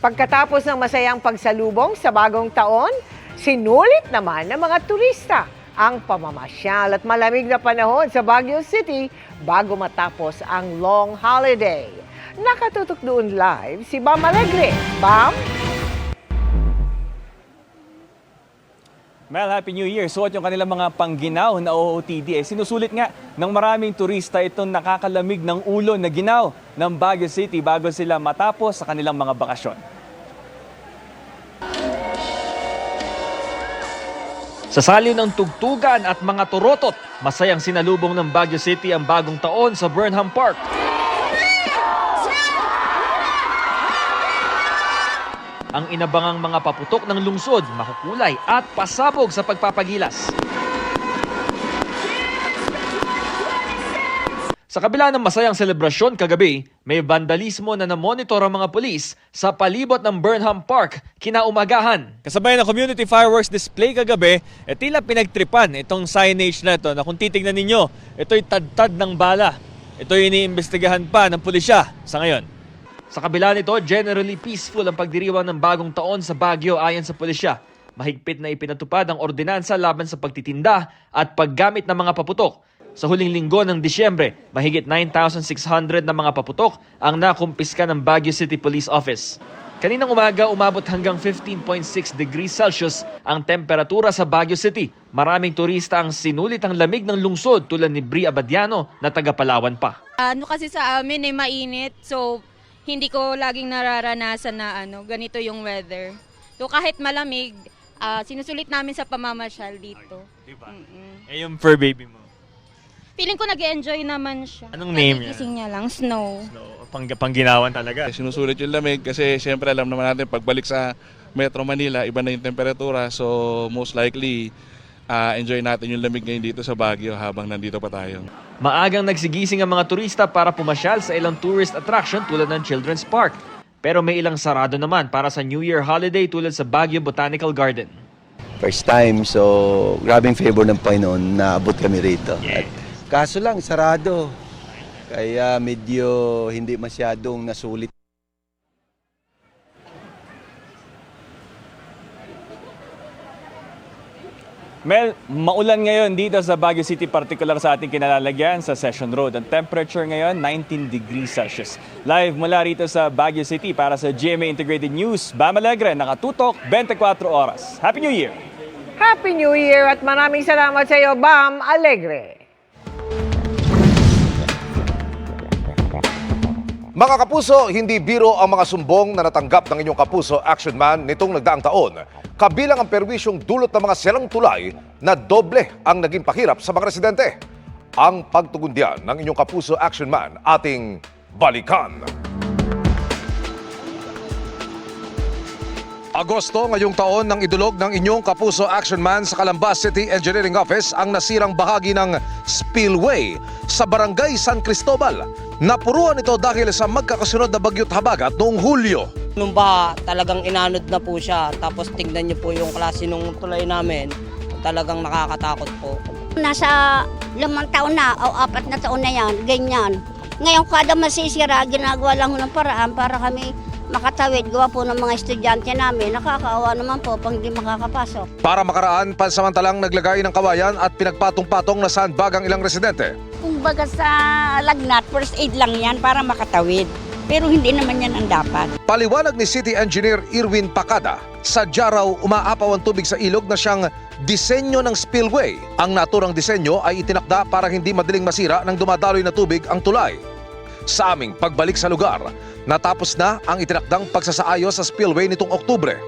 Pagkatapos ng masayang pagsalubong sa bagong taon, sinulit naman ng mga turista ang pamamasyal at malamig na panahon sa Baguio City bago matapos ang long holiday. Nakatutok doon live si Bam Alegre. Bam? Mel, Happy New Year. Suot yung kanilang mga pangginaw na OOTD. Sinusulit nga ng maraming turista itong nakakalamig ng ulo na ginaw ng Baguio City bago sila matapos sa kanilang mga bakasyon. Sa saliw ng tugtugan at mga turotot, masayang sinalubong ng Baguio City ang bagong taon sa Burnham Park. Ang inabangang mga paputok ng lungsod, makukulay at pasabog sa pagpapagilas. Sa kabila ng masayang selebrasyon kagabi, may vandalismo na namonitor ang mga pulis sa palibot ng Burnham Park kinaumagahan. Kasabay ng community fireworks display kagabi, tila pinagtripan itong signage na ito na kung titignan ninyo, ito'y tad-tad ng bala. Ito'y iniimbestigahan pa ng pulisya sa ngayon. Sa kabila nito, generally peaceful ang pagdiriwang ng bagong taon sa Baguio ayon sa pulisya. Mahigpit na ipinatupad ang ordinansa laban sa pagtitinda at paggamit ng mga paputok. Sa huling linggo ng Disyembre, mahigit 9,600 na mga paputok ang nakumpiska ng Baguio City Police Office. Kaninang umaga, umabot hanggang 15.6 degrees Celsius ang temperatura sa Baguio City. Maraming turista ang sinulit ang lamig ng lungsod tulad ni Bri Abadiano na taga Palawan pa. Kasi sa amin ay mainit, so hindi ko laging nararanasan na ganito yung weather. So kahit malamig, sinusulit namin sa pamamasyal dito. Diba? Yung fur baby mo? Feeling ko nag-enjoy naman siya. Anong name niya? Nagigising niya lang, Snow. Pangginawan talaga. Sinusulit yung lamig kasi siyempre alam naman natin pagbalik sa Metro Manila, iba na yung temperatura. So most likely, enjoy natin yung lamig ngayon dito sa Baguio habang nandito pa tayo. Maagang nagsigising ang mga turista para pumasyal sa ilang tourist attraction tulad ng Children's Park. Pero may ilang sarado naman para sa New Year holiday tulad sa Baguio Botanical Garden. First time, so grabing favor ng Panginoon na abot kami rito. At kaso lang, sarado. Kaya medyo hindi masyadong nasulit. Mel, maulan ngayon dito sa Baguio City, particular sa ating kinalalagyan sa Session Road. Ang temperature ngayon, 19 degrees Celsius. Live mula rito sa Baguio City para sa GMA Integrated News, Bam Alegre, nakatutok 24 oras. Happy New Year! Happy New Year at maraming salamat sa iyo, Bam Alegre. Mga kapuso, hindi biro ang mga sumbong na natanggap ng inyong kapuso Action Man nitong nagdaang taon. Kabilang ang perwisyong dulot ng mga selang tulay na doble ang naging pakirap sa mga residente. Ang pagtugon diyan ng inyong kapuso Action Man ating balikan. Agosto ngayong taon nang idulog ng inyong kapuso Action Man sa Calambas City Engineering Office ang nasirang bahagi ng spillway sa Barangay San Cristobal. Napuruan ito dahil sa magkakasunod na bagyo't habagat noong Hulyo. Nung baha, talagang inanod na po siya. Tapos tingnan niyo po yung klase nung tulay namin. Talagang nakakatakot po. Nasa 5 taon na o 4 na taon na yan, ganyan. Ngayon kada masisira, ginagawa lang ng paraan para kami makatawid. Gawa po ng mga estudyante namin. Nakakaawa naman po pang di makakapasok. Para makaraan, pansamantalang naglagay ng kawayan at pinagpatong-patong na sandbag ang ilang residente. Kumbaga sa lagnat, first aid lang yan para makatawid. Pero hindi naman yan ang dapat. Paliwanag ni City Engineer Irwin Pacada, sadya raw umaapaw ang tubig sa ilog na siyang disenyo ng spillway. Ang naturang disenyo ay itinakda para hindi madaling masira ng dumadaloy na tubig ang tulay. Sa aming pagbalik sa lugar, natapos na ang itinakdang pagsasaayos sa spillway nitong Oktubre.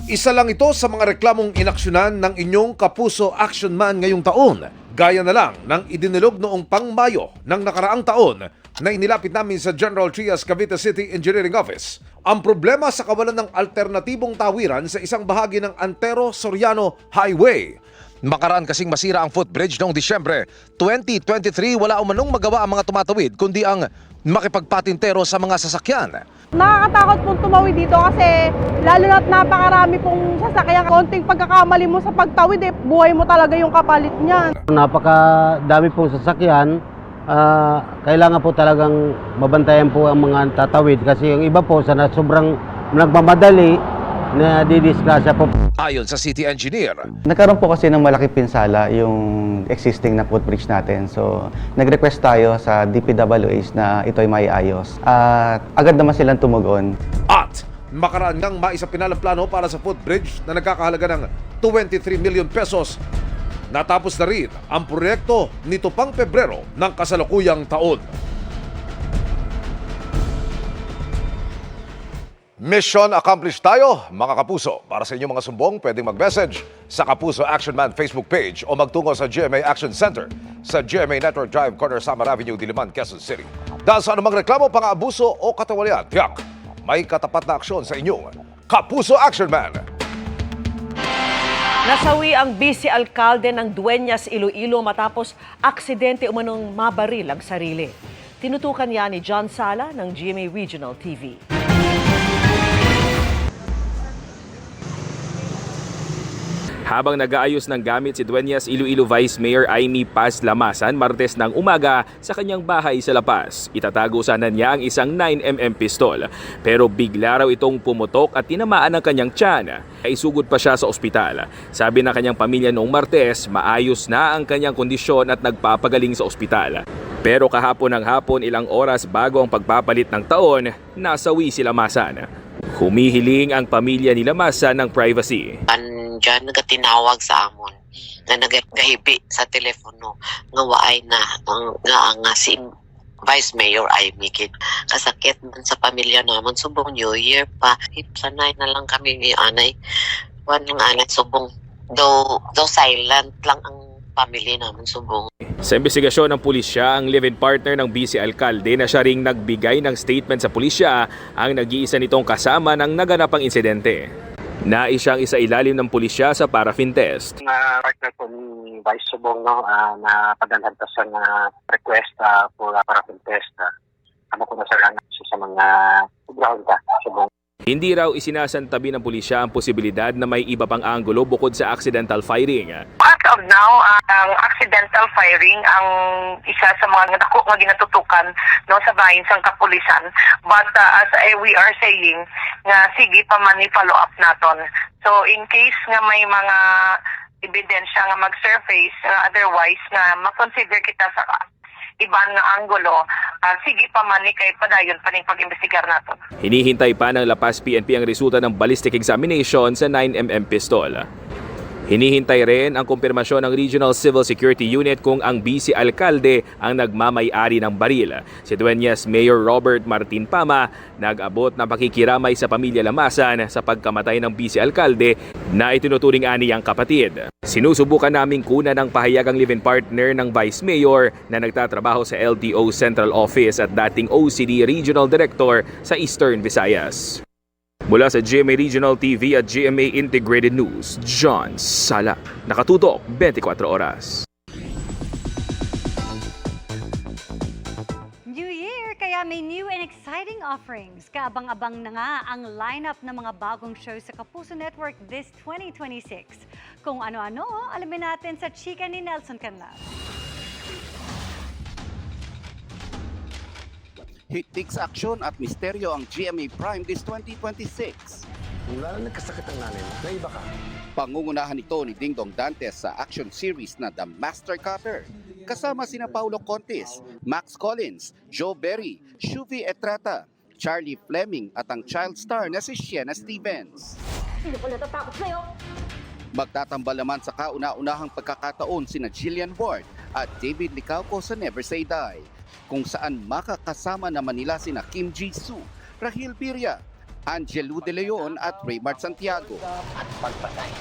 Isa lang ito sa mga reklamong inaksyonan ng inyong kapuso Action Man ngayong taon. Gaya na lang ng idinulog noong pang-Mayo ng nakaraang taon na inilapit namin sa General Trias Cavite City Engineering Office. Ang problema sa kawalan ng alternatibong tawiran sa isang bahagi ng Antero-Soriano Highway. Makaraan kasing masira ang footbridge noong Disyembre 2023, wala umanong magawa ang mga tumatawid kundi ang makipagpatintero sa mga sasakyan. Nakakatakot pong tumawid dito kasi lalo na't napakarami pong sasakyan. Konting pagkakamali mo sa pagtawid, buhay mo talaga yung kapalit niyan. Napakadami pong sasakyan, kailangan po talagang mabantayan po ang mga tatawid kasi yung iba po sana sobrang nagmamadali na didisgrasya po. Ayon sa city engineer, Nagkaroon po kasi ng malaking pinsala yung existing na footbridge natin. So, nag-request tayo sa DPWH na ito ay maiayos. At agad naman silang tumugon. at makaraan ngang maisapinalang plano para sa footbridge na nagkakahalaga ng 23 million pesos. Natapos na rin ang proyekto nito pang Pebrero ng kasalukuyang taon. Mission accomplished tayo, mga kapuso. Para sa inyong mga sumbong, pwedeng mag-message sa Kapuso Action Man Facebook page o magtungo sa GMA Action Center sa GMA Network Drive, Corner Samar Avenue, Diliman, Quezon City. Dahil sa anumang reklamo, pang-aabuso o katawalian, tiyak, may katapat na aksyon sa inyong Kapuso Action Man. Nasawi ang vice alkalde ng Dueñas, Iloilo matapos aksidente umanong mabaril ang sarili. Tinutukan yan ni John Sala ng GMA Regional TV. Habang nag-aayos ng gamit si Dueñas Iloilo Vice Mayor Aimee Paz Lamasan Martes ng umaga sa kanyang bahay sa La Paz. Itatago sana niya ang isang 9mm pistol. Pero bigla raw itong pumutok at tinamaan ang kanyang tiyan. Isugod pa siya sa ospital. Sabi ng kanyang pamilya noong Martes, maayos na ang kanyang kondisyon at nagpapagaling sa ospital. Pero kahapon ng hapon, ilang oras bago ang pagpapalit ng taon, nasawi si Lamasan. Humihiling ang pamilya ni Lamasan ng privacy. Diyan nagatinawag sa amon na nagahibi sa telepono nga waay na nga si Vice Mayor ay mikit kasakit man sa pamilya naman subong New Year pa sanay na lang kami ni anay wan lang anay subong do silent lang ang pamilya naman subong. Sa investigasyon ng pulisya, ang live-in partner ng vice alkalde na siya ring nagbigay ng statement sa pulisya ang nag-iisa nitong kasama ng naganapang insidente. Nais siyang isailalim ng pulisya sa paraffin test. Partner po ni Vice Subong na padalhan ta sa request for paraffin test. Ano ko na sa mga ground ka Subong. Hindi raw isinasantabi ng pulisya ang posibilidad na may iba pang anggulo bukod sa accidental firing. As of now, ang accidental firing ang isa sa mga dako nga ginatutukan no sa bahin sang kapulisan. But as we are saying, nga sige pa man i-follow up naton. So in case nga may mga ebidensya nga mag-surface, otherwise nga makonsider kita sa iban nga anggulo, sige pa man kay padayon pa ning pag-imbestigar naton. Hinihintay pa ng La Paz PNP ang resulta ng ballistic examination sa 9mm pistol. Hinihintay rin ang kumpirmasyon ng Regional Civil Security Unit kung ang vice alkalde ang nagmamay-ari ng baril. Si Dueñas Mayor Robert Martin Pama nag-abot ng pakikiramay sa pamilya Lamasan sa pagkamatay ng vice alkalde na itinuturing ani ang kapatid. Sinusubukan naming kunan ng pahayag ang live-in partner ng Vice Mayor na nagtatrabaho sa LTO Central Office at dating OCD Regional Director sa Eastern Visayas. Mula sa GMA Regional TV at GMA Integrated News, John Sala. Nakatutok 24 oras. New Year, kaya may new and exciting offerings. Kaabang-abang na nga ang lineup ng mga bagong shows sa Kapuso Network this 2026. Kung ano-ano, alamin natin sa chika ni Nelson Canlas. Hitix aksyon at misteryo ang GMA Prime this 2026. Wala na nagkasakit ang nanay mo. Naiba ka. Pangungunahan ito ni Dingdong Dantes sa action series na The Master Cutter. Kasama sina Paulo Contis, Max Collins, Joe Berry, Shuvi Etrata, Charlie Fleming at ang child star na si Sienna Stevens. Hindi ko natatakot sa'yo. Magtatambal naman sa kauna-unahang pagkakataon sina Jillian Ward at David Licauco sa Never Say Die, kung saan makakasama naman nila sina Kim Ji-soo, Rahil Birria, Angelo De Leon at Raymart Santiago. At pagpatay.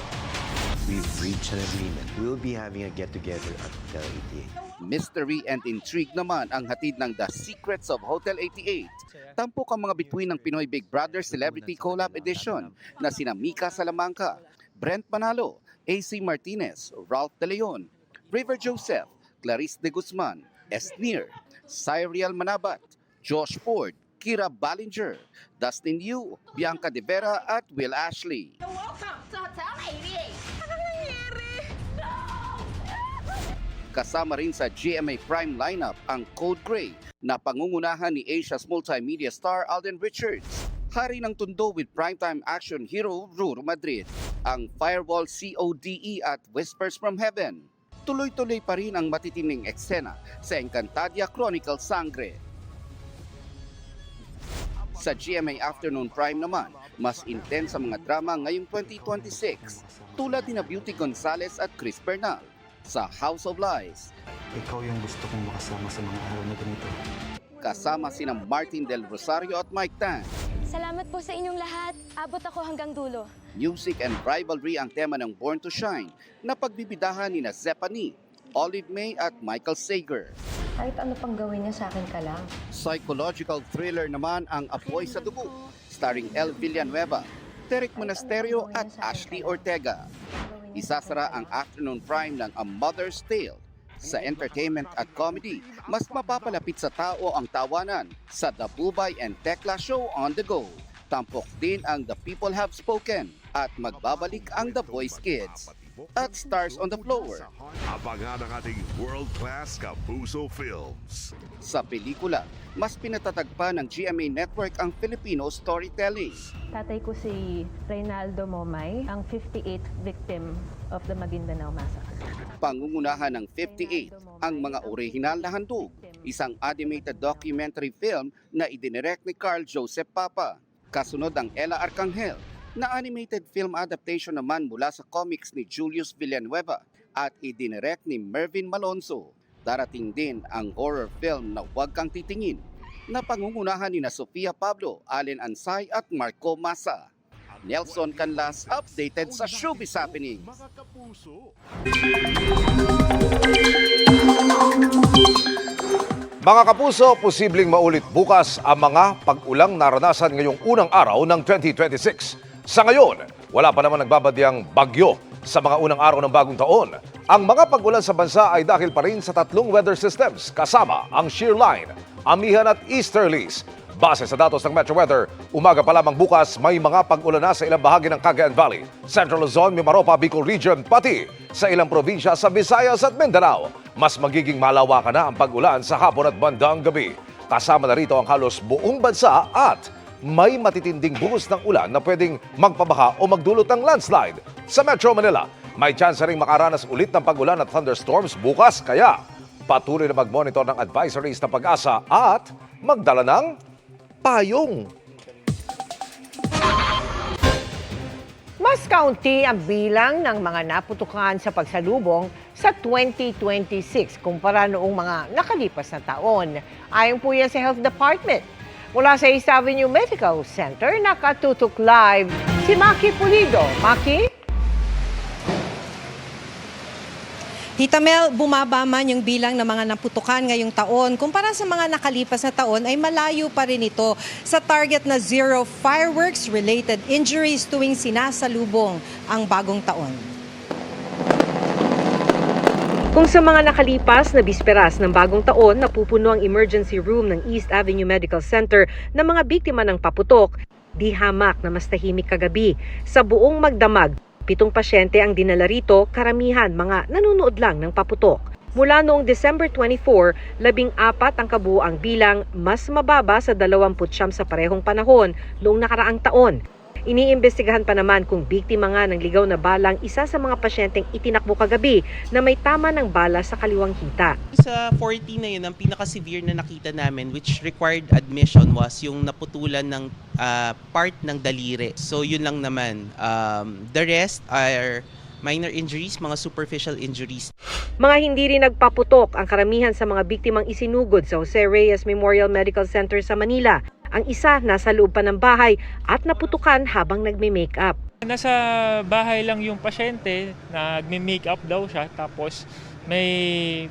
We've reached an agreement. We'll be having a get-together at Hotel 88. Mystery and intrigue naman ang hatid ng The Secrets of Hotel 88. Tampok ang mga bituin ng Pinoy Big Brother Celebrity Collab Edition na sina Mika Salamanca, Brent Manalo, AC Martinez, Ralph De Leon, River Joseph, Clarice De Guzman, Esnir, Cyriel Manabat, Josh Ford, Kira Ballinger, Dustin Yu, Bianca De Vera at Will Ashley. Welcome to Hotel 88. Kasama rin sa GMA Prime lineup ang Code Gray na pangungunahan ni Asia's multimedia star Alden Richards. Hari ng Tondo with primetime action hero Ruru Madrid, ang Firewall CODE at Whispers from Heaven. Tuloy-tuloy pa rin ang matitinding eksena sa Encantadia Chronicles Sangre. Sa GMA Afternoon Prime naman, mas intense ang mga drama ngayong 2026, tulad ni Beauty Gonzalez at Chris Bernal sa House of Lies. Ikaw yung gusto kong makasama sa mga araw na ganito. Kasama sina Martin Del Rosario at Mike Tan. Salamat po sa inyong lahat. Abot ako hanggang dulo. Music and rivalry ang tema ng Born to Shine na pagbibidahan ni Zephanie, Olive May at Michael Sager. Kahit ano pang gawin niya sa akin ka lang. Psychological thriller naman ang Apoy sa Dugo, starring El Villanueva, Derek Monasterio at Ashley Ortega. Isasara ang afternoon prime ng A Mother's Tale. Sa entertainment at comedy, mas mapapalapit sa tao ang tawanan sa The Bubay and Tekla Show on the Go. Tampok din ang The People Have Spoken at magbabalik ang The Voice Kids. At Stars on the Floor. Abangan ang ating world-class Kapuso Films. Sa pelikula, mas pinatatagpa ng GMA Network ang Filipino storytelling. Tatay ko si Reynaldo Momay, ang 58th victim of the Maguindanao Massacre. Pangungunahan ng 58 ang mga orihinal na handog, isang animated documentary film na idinirect ni Carl Joseph Papa. Kasunod ang Ella Arcangel, na animated film adaptation naman mula sa comics ni Julius Villanueva at idinirect ni Mervin Malonzo. Darating din ang horror film na Huwag Kang Titingin na pangungunahan ni na Sofia Pablo, Allen Ansay at Marco Massa. Nelson Canlas updated sa Showbiz Happenings. Mga kapuso, posibleng maulit bukas ang mga pag-ulang naranasan ngayong unang araw ng 2026. Sa ngayon, wala pa naman nagbabadyang bagyo sa mga unang araw ng bagong taon. Ang mga pag-ulan sa bansa ay dahil pa rin sa tatlong weather systems kasama ang shear line, amihan at easterlies. Base sa datos ng Metro Weather, umaga pa lamang bukas may mga pag-ulan na sa ilang bahagi ng Cagayan Valley, Central Luzon, Mimaropa, Bicol Region, pati sa ilang probinsya sa Visayas at Mindanao. Mas magiging malawakan na ang pag-ulan sa hapon at bandang gabi. Kasama na rito ang halos buong bansa at may matitinding buhos ng ulan na pwedeng magpabaha o magdulot ng landslide. Sa Metro Manila, may tsansa ring makaranas ulit ng pag-ulan at thunderstorms bukas, kaya patuloy na mag-monitor ng advisories ng Pag-asa at magdala ng payong. Mas kaunti ang bilang ng mga naputukan sa pagsalubong sa 2026 kumpara noong mga nakalipas na taon. Ayon po yan sa Health Department. Mula sa East Avenue Medical Center, nakatutok live si Maki Pulido. Maki? Tita Mel, bumaba man yung bilang ng mga naputukan ngayong taon. Kumpara sa mga nakalipas na taon ay malayo pa rin ito sa target na zero fireworks-related injuries tuwing sinasalubong ang bagong taon. Kung sa mga nakalipas na bisperas ng bagong taon, napupuno ang emergency room ng East Avenue Medical Center ng mga biktima ng paputok, di hamak na mas tahimik kagabi. Sa buong Magdamag, 7 pasyente ang dinala rito, karamihan mga nanonood lang ng paputok. Mula noong December 24, 14 ang kabuuang bilang, mas mababa sa 29 sa parehong panahon noong nakaraang taon. Iniimbestigahan pa naman kung biktima nga ng ligaw na balang isa sa mga pasyenteng itinakbo kagabi na may tama ng bala sa kaliwang hita. Sa 14 na yun, ang pinaka-severe na nakita namin which required admission was yung naputulan ng part ng daliri. So yun lang naman. The rest are minor injuries, mga superficial injuries. Mga hindi rin nagpaputok ang karamihan sa mga biktimang isinugod sa Jose Reyes Memorial Medical Center sa Manila. Ang isa nasa loob pa ng bahay at naputukan habang nagme-makeup. Nasa bahay lang yung pasyente, nagme-makeup daw siya, tapos may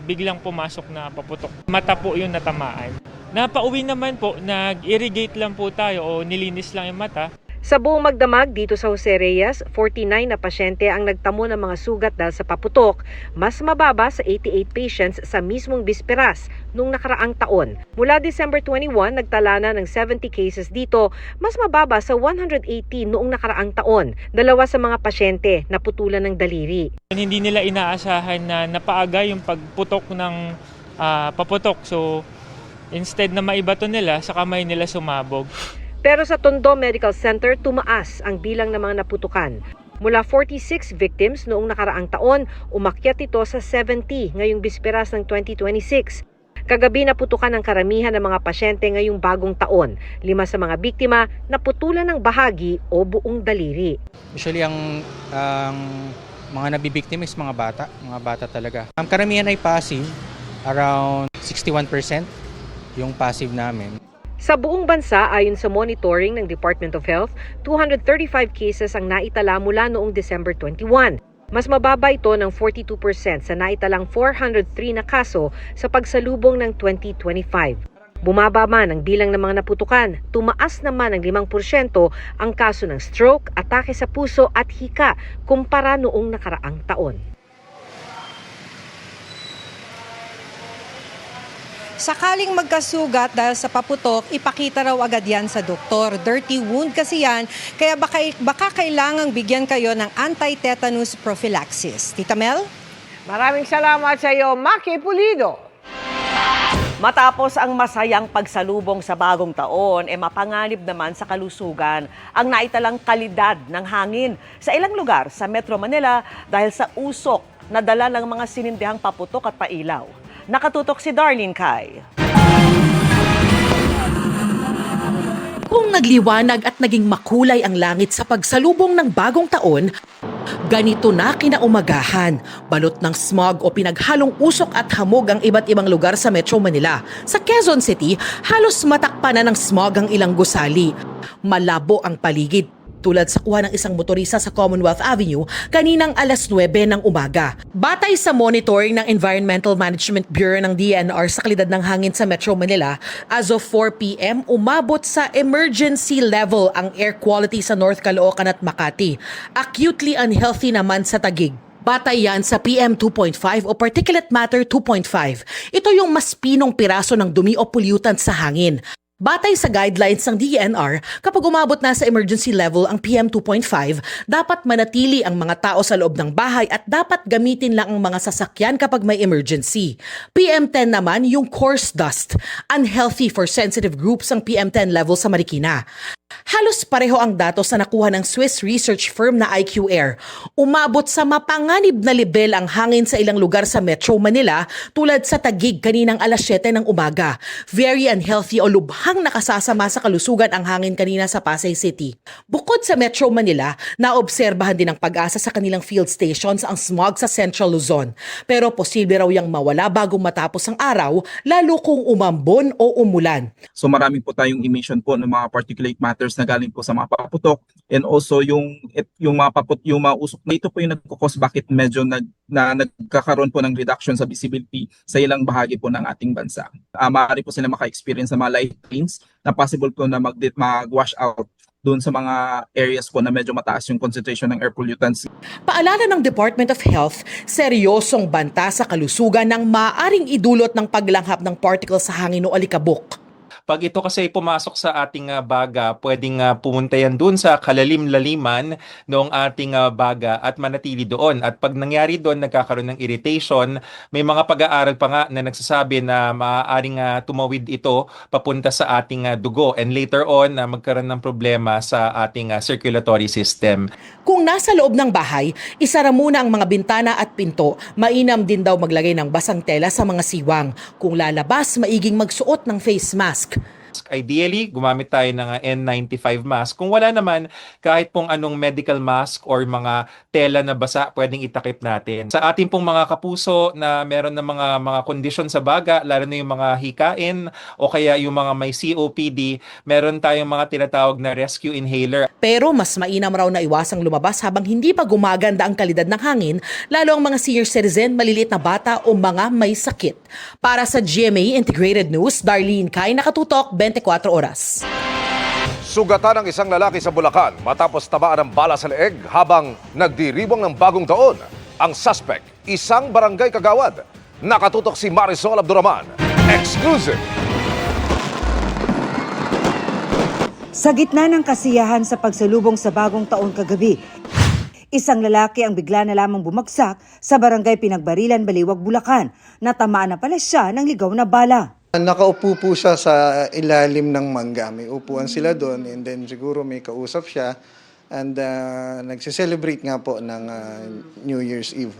biglang pumasok na paputok. Mata po yung natamaan. Napauwi naman po, nag-irrigate lang po tayo o nilinis lang yung mata. Sa buong magdamag dito sa Jose Reyes, 49 na pasyente ang nagtamo ng mga sugat dahil sa paputok, mas mababa sa 88 patients sa mismong bisperas nung nakaraang taon. Mula December 21, nagtala na ng 70 cases dito, mas mababa sa 118 noong nakaraang taon. 2 sa mga pasyente naputulan ng daliri. Hindi nila inaasahan na napaaga yung pagputok ng paputok. So instead na maibato nila, sa kamay nila sumabog. Pero sa Tondo Medical Center, tumaas ang bilang ng mga naputukan. Mula 46 victims noong nakaraang taon, umakyat ito sa 70 ngayong bisperas ng 2026. Kagabi naputukan ang karamihan ng mga pasyente ngayong bagong taon. 5 sa mga biktima naputulan ng bahagi o buong daliri. Usually ang mga nabibiktima is mga bata talaga. Ang karamihan ay passive, around 61% yung passive namin. Sa buong bansa, ayon sa monitoring ng Department of Health, 235 cases ang naitala mula noong December 21. Mas mababa ito ng 42% sa naitalang 403 na kaso sa pagsalubong ng 2025. Bumaba man ang bilang ng mga naputukan, tumaas naman ng 5% ang kaso ng stroke, atake sa puso at hika kumpara noong nakaraang taon. Sakaling magkasugat dahil sa paputok, ipakita raw agad yan sa doktor. Dirty wound kasi yan, kaya baka kailangang bigyan kayo ng anti-tetanus prophylaxis. Tita Mel? Maraming salamat sa iyo, Maki Pulido. Matapos ang masayang pagsalubong sa bagong taon, mapanganib naman sa kalusugan ang naitalang kalidad ng hangin sa ilang lugar sa Metro Manila dahil sa usok na dala ng mga sinindihang paputok at pailaw. Nakatutok si Darlene Kai. Kung nagliwanag at naging makulay ang langit sa pagsalubong ng bagong taon, ganito na kinaumagahan. Balot ng smog o pinaghalong usok at hamog ang iba't ibang lugar sa Metro Manila. Sa Quezon City, halos matakpan na ng smog ang ilang gusali. Malabo ang paligid. Tulad sa kuha ng isang motorista sa Commonwealth Avenue kaninang alas 9 ng umaga. Batay sa monitoring ng Environmental Management Bureau ng DNR sa kalidad ng hangin sa Metro Manila, as of 4 p.m. umabot sa emergency level ang air quality sa North Caloocan at Makati. Acutely unhealthy naman sa Taguig. Batay yan sa PM 2.5 o particulate matter 2.5. Ito yung mas pinong piraso ng dumi o pollutant sa hangin. Batay sa guidelines ng DNR, kapag umabot na sa emergency level ang PM 2.5, dapat manatili ang mga tao sa loob ng bahay at dapat gamitin lang ang mga sasakyan kapag may emergency. PM10 naman yung coarse dust. Unhealthy for sensitive groups ang PM10 level sa Marikina. Halos pareho ang datos na nakuha ng Swiss research firm na IQ Air. Umabot sa mapanganib na level ang hangin sa ilang lugar sa Metro Manila tulad sa Taguig kaninang alas 7 ng umaga. Very unhealthy o lubhang nakasasama sa kalusugan ang hangin kanina sa Pasay City. Bukod sa Metro Manila, naobserbahan din ng Pag-asa sa kanilang field stations ang smog sa Central Luzon. Pero posible raw yang mawala bago matapos ang araw, lalo kung umambon o umulan. So marami po tayong emission po ng mga particulate matters na galing po sa mga paputok, and also yung mga usok na ito po yung nagkukos bakit medyo nagkakaroon po ng reduction sa visibility sa ilang bahagi po ng ating bansa. Maaari po sila maka-experience sa mga light rains na possible po na mag-wash out doon sa mga areas po na medyo mataas yung concentration ng air pollutants. Paalala ng Department of Health, seryosong banta sa kalusugan ng maaaring idulot ng paglanghap ng particles sa hangin o alikabok. Pag ito kasi pumasok sa ating baga, pwedeng pumunta yan doon sa kalalim-laliman ng ating baga at manatili doon. At pag nangyari doon, nagkakaroon ng irritation, may mga pag-aaral pa nga na nagsasabi na maaaring tumawid ito papunta sa ating dugo. And later on, magkaroon ng problema sa ating circulatory system. Kung nasa loob ng bahay, isara muna ang mga bintana at pinto. Mainam din daw maglagay ng basang tela sa mga siwang. Kung lalabas, maiging magsuot ng face mask. Ideally, gumamit tayo ng N95 mask. Kung wala naman, kahit pong anong medical mask or mga tela na basa, pwedeng itakip natin. Sa ating pong mga kapuso na meron ng mga kondisyon sa baga, lalo na yung mga hikain o kaya yung mga may COPD, meron tayong mga tinatawag na rescue inhaler. Pero mas mainam raw na iwasang lumabas habang hindi pa gumaganda ang kalidad ng hangin, lalo ang mga senior citizen, maliliit na bata o mga may sakit. Para sa GMA Integrated News, Darlene Kai, nakatutok 24 oras. Sugatan ng isang lalaki sa Bulacan matapos tabaan ng bala sa leeg habang nagdiriwang ng bagong taon. Ang suspect, isang barangay kagawad. Nakatutok si Marisol Abduraman. Exclusive! Sa gitna ng kasiyahan sa pagsalubong sa bagong taon kagabi, isang lalaki ang bigla na lamang bumagsak sa barangay Pinagbarilan, Baliwag, Bulacan. Natamaan na pala siya ng ligaw na bala. Nakaupo po siya sa ilalim ng mangga. May upuan sila doon and then siguro may kausap siya and nagse-celebrate nga po ng New Year's Eve.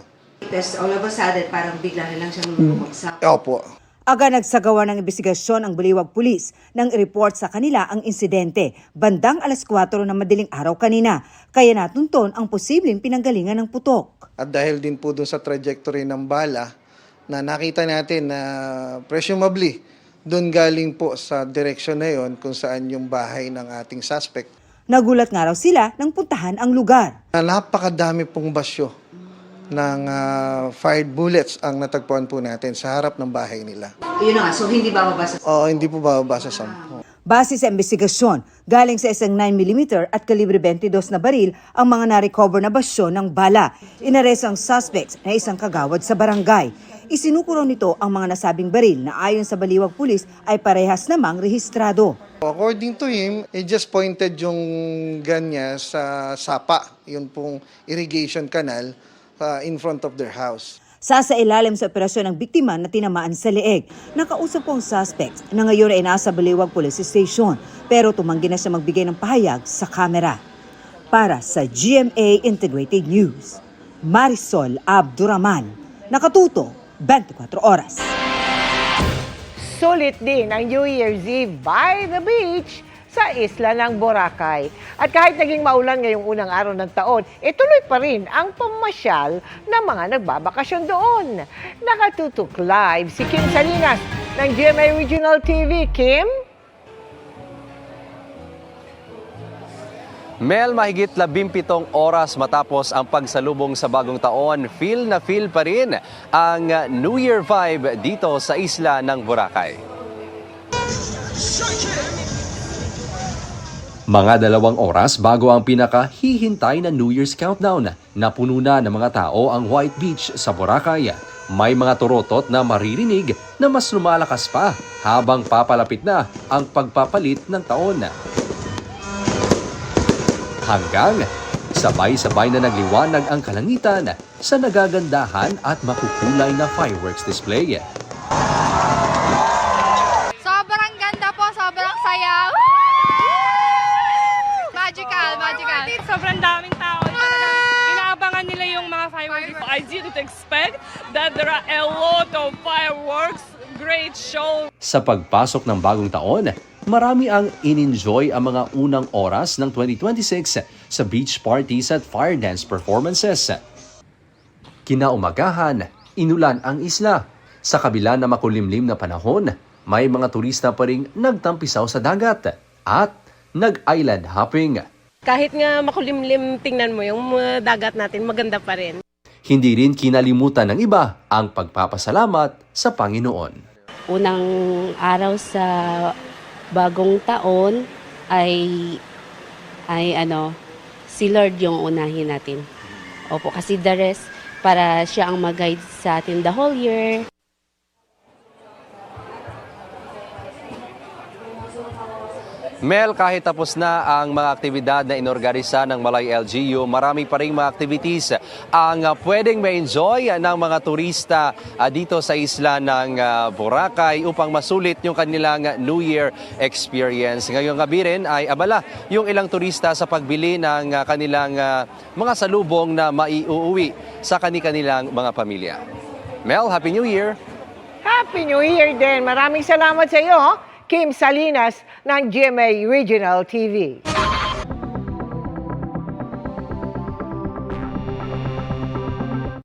Tapos all of a sudden, parang bigla na lang siya bumagsak. Opo. Aga nagsagawa ng investigasyon ang Baliwag Police nang i-report sa kanila ang insidente bandang alas 4 ng madaling araw kanina. Kaya natunton ang posibleng pinanggalingan ng putok. At dahil din po doon sa trajectory ng bala na nakita natin na presumably doon galing po sa direksyon na yon kung saan yung bahay ng ating suspect. Nagulat nga raw sila nang puntahan ang lugar. Napakadami pong basyo ng fired bullets ang natagpuan po natin sa harap ng bahay nila. Yun na nga, so hindi bababa sa... Oo, hindi po bababa sa 10. Base sa investigasyon, galing sa isang 9mm at kalibre 22 na baril ang mga na-recover na basyo ng bala. Inaresto ang suspects na isang kagawad sa barangay. Isinukulong nito ang mga nasabing baril na ayon sa Baliwag Police ay parehas namang rehistrado. According to him, he just pointed yung gun niya sa sapa, yun pong irrigation canal in front of their house. Sa ilalim sa operasyon ng biktima na tinamaan sa leeg, nakausap po ang suspects na ngayon ay nasa Baliwag Police Station pero tumanggi na siya magbigay ng pahayag sa kamera. Para sa GMA Integrated News, Marisol Abduraman, nakatuto 24 oras. Sulit din ang New Year's Eve by the beach sa isla ng Boracay. At kahit naging maulan ngayong unang araw ng taon, tuloy pa rin ang pamasyal ng mga nagbabakasyon doon. Nakatutok live si Kim Salinas ng GMA Regional TV. Kim? Mel, mahigit 17 oras matapos ang pagsalubong sa bagong taon, feel na feel pa rin ang New Year vibe dito sa isla ng Boracay. Mga 2 oras bago ang pinakahihintay na New Year's countdown, napuno na ng mga tao ang White Beach sa Boracay. May mga turotot na maririnig na mas lumalakas pa habang papalapit na ang pagpapalit ng taon. Hanggang sabay-sabay na nagliwanag ang kalangitan sa nagagandahan at makukulay na fireworks display. Sobrang ganda po, sobrang saya. Magical. Sobrang daming tao. Inaabangan nila yung mga fireworks. I didn't expect that there are a lot of fireworks. Great show. Sa pagpasok ng bagong taon, marami ang in-enjoy ang mga unang oras ng 2026 sa beach parties at fire dance performances. Kinaumagahan, inulan ang isla. Sa kabila na makulimlim na panahon, may mga turista pa ring nagtampisaw sa dagat at nag-island hopping. Kahit nga makulimlim, tingnan mo yung dagat natin, maganda pa rin. Hindi rin kinalimutan ng iba ang pagpapasalamat sa Panginoon. Unang araw sa bagong taon ay si Lord yung unahin natin. Opo, kasi the rest, para siya ang mag-guide sa atin the whole year. Mel, kahit tapos na ang mga aktibidad na inorganisa ng Malay LGU, marami pa rin mga activities ang pwedeng ma-enjoy ng mga turista dito sa isla ng Boracay upang masulit yung kanilang New Year experience. Ngayong gabi rin ay abala yung ilang turista sa pagbili ng kanilang mga salubong na maiuuwi sa kanilang mga pamilya. Mel, Happy New Year! Happy New Year din! Maraming salamat sa iyo, Kim Salinas ng GMA Regional TV.